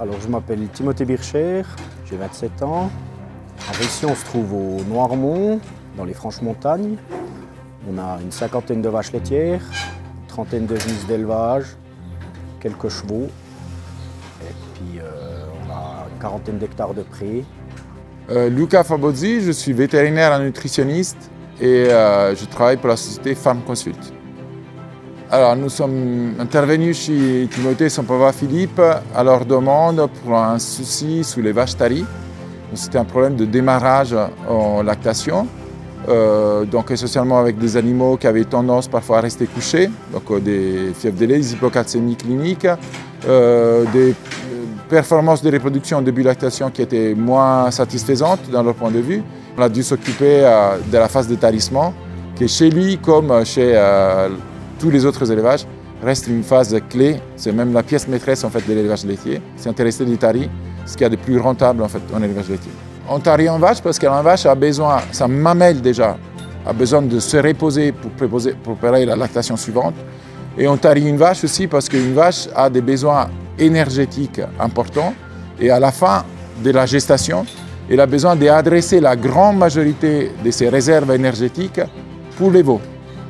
Alors je m'appelle Timothée Bircher, j'ai 27 ans. Alors ici on se trouve au Noirmont, dans les Franches-Montagnes. On a une cinquantaine de vaches laitières, une trentaine de genisses d'élevage, quelques chevaux. Et puis on a une quarantaine d'hectares de prés. Luca Fabozzi, je suis vétérinaire et nutritionniste et je travaille pour la société Farm Consult. Alors, nous sommes intervenus chez Timothée et son papa Philippe à leur demande pour un souci sous les vaches taries. C'était un problème de démarrage en lactation, donc essentiellement avec des animaux qui avaient tendance parfois à rester couchés, donc des fièvres de lait, des hypocalcémies cliniques, des performances de reproduction en début de lactation qui étaient moins satisfaisantes dans leur point de vue. On a dû s'occuper de la phase de tarissement, qui chez lui, comme chez tous les autres élevages, reste une phase clé. C'est même la pièce maîtresse en fait, de l'élevage laitier. C'est intéresser des taris, ce qu'il y a de plus rentable en fait, en élevage laitier. On tarie en vache parce que la vache a besoin, sa mamelle déjà, a besoin de se reposer pour préparer la lactation suivante. Et on tarie une vache aussi parce qu'une vache a des besoins énergétiques importants. Et à la fin de la gestation, elle a besoin d'adresser la grande majorité de ses réserves énergétiques pour les veaux,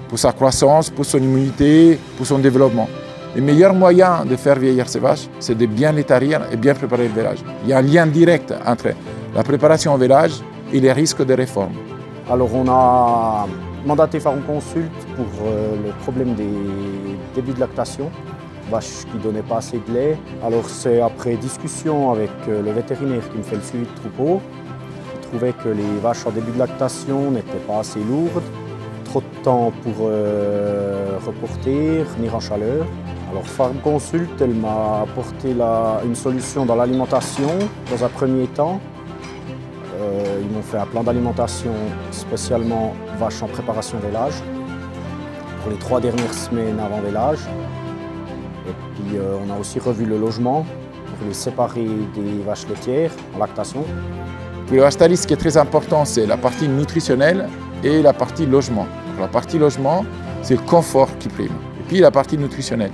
pour sa croissance, pour son immunité, pour son développement. Le meilleur moyen de faire vieillir ces vaches, c'est de bien les tarir et bien préparer le vélage. Il y a un lien direct entre la préparation au vélage et les risques de réforme. Alors on a mandaté Farm Consult pour le problème des débuts de lactation, vaches qui ne donnaient pas assez de lait. Alors c'est après discussion avec le vétérinaire qui me fait le suivi de troupeau. Il trouvait que les vaches en début de lactation n'étaient pas assez lourdes, trop de temps pour reporter, venir en chaleur. Alors Farm Consult, elle m'a apporté une solution dans l'alimentation dans un premier temps. Ils m'ont fait un plan d'alimentation spécialement vaches en préparation vélage pour les 3 dernières semaines avant vélage. Et puis on a aussi revu le logement pour les séparer des vaches laitières en lactation. Pour les vaches taries, ce qui est très important, c'est la partie nutritionnelle et la partie logement. Pour la partie logement, c'est le confort qui prime. Et puis la partie nutritionnelle.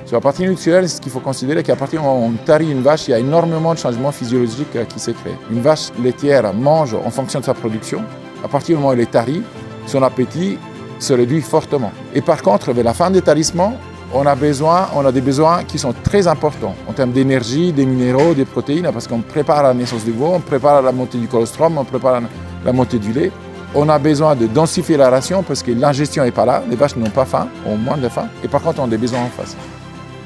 Sur la partie nutritionnelle, ce qu'il faut considérer qu'à partir du moment où on tarie une vache, il y a énormément de changements physiologiques qui se créent. Une vache laitière mange en fonction de sa production. À partir du moment où elle est tarie, son appétit se réduit fortement. Et par contre, vers la fin des tarissements, on a des besoins qui sont très importants en termes d'énergie, des minéraux, des protéines, parce qu'on prépare la naissance du veau, on prépare la montée du colostrum, on prépare la montée du lait. On a besoin de densifier la ration parce que l'ingestion n'est pas là, les vaches n'ont pas faim, ont moins de faim, et par contre on a des besoins en face.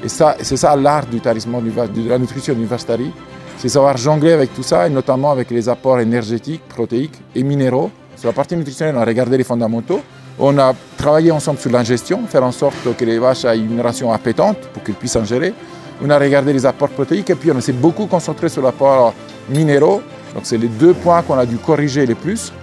Et c'est ça l'art du tarissement, de la nutrition d'une vache tarie, c'est savoir jongler avec tout ça, et notamment avec les apports énergétiques, protéiques et minéraux. Sur la partie nutritionnelle, on a regardé les fondamentaux. On a travaillé ensemble sur l'ingestion, faire en sorte que les vaches aient une ration appétante pour qu'elles puissent ingérer. On a regardé les apports protéiques et puis on s'est beaucoup concentré sur l'apport minéraux. Donc c'est les 2 points qu'on a dû corriger les plus.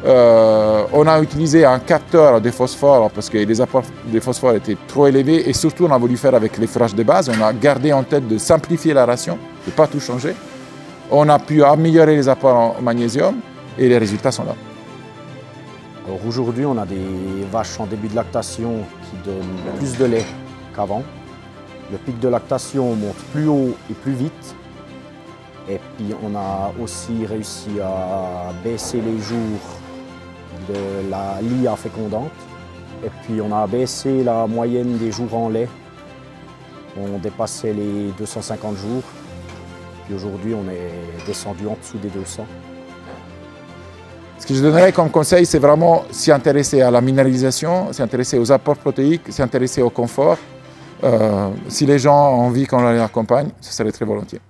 On a utilisé un capteur de phosphore parce que les apports de phosphore étaient trop élevés et surtout on a voulu faire avec les fourrages de base. On a gardé en tête de simplifier la ration, de ne pas tout changer. On a pu améliorer les apports en magnésium et les résultats sont là. Alors aujourd'hui, on a des vaches en début de lactation qui donnent plus de lait qu'avant. Le pic de lactation monte plus haut et plus vite. Et puis on a aussi réussi à baisser les jours de la LIA fécondante. Et puis on a baissé la moyenne des jours en lait. On dépassait les 250 jours. Puis aujourd'hui, on est descendu en dessous des 200. Ce que je donnerais comme conseil, c'est vraiment s'y intéresser à la minéralisation, s'y intéresser aux apports protéiques, s'y intéresser au confort. Si les gens ont envie qu'on les accompagne, ce serait très volontiers.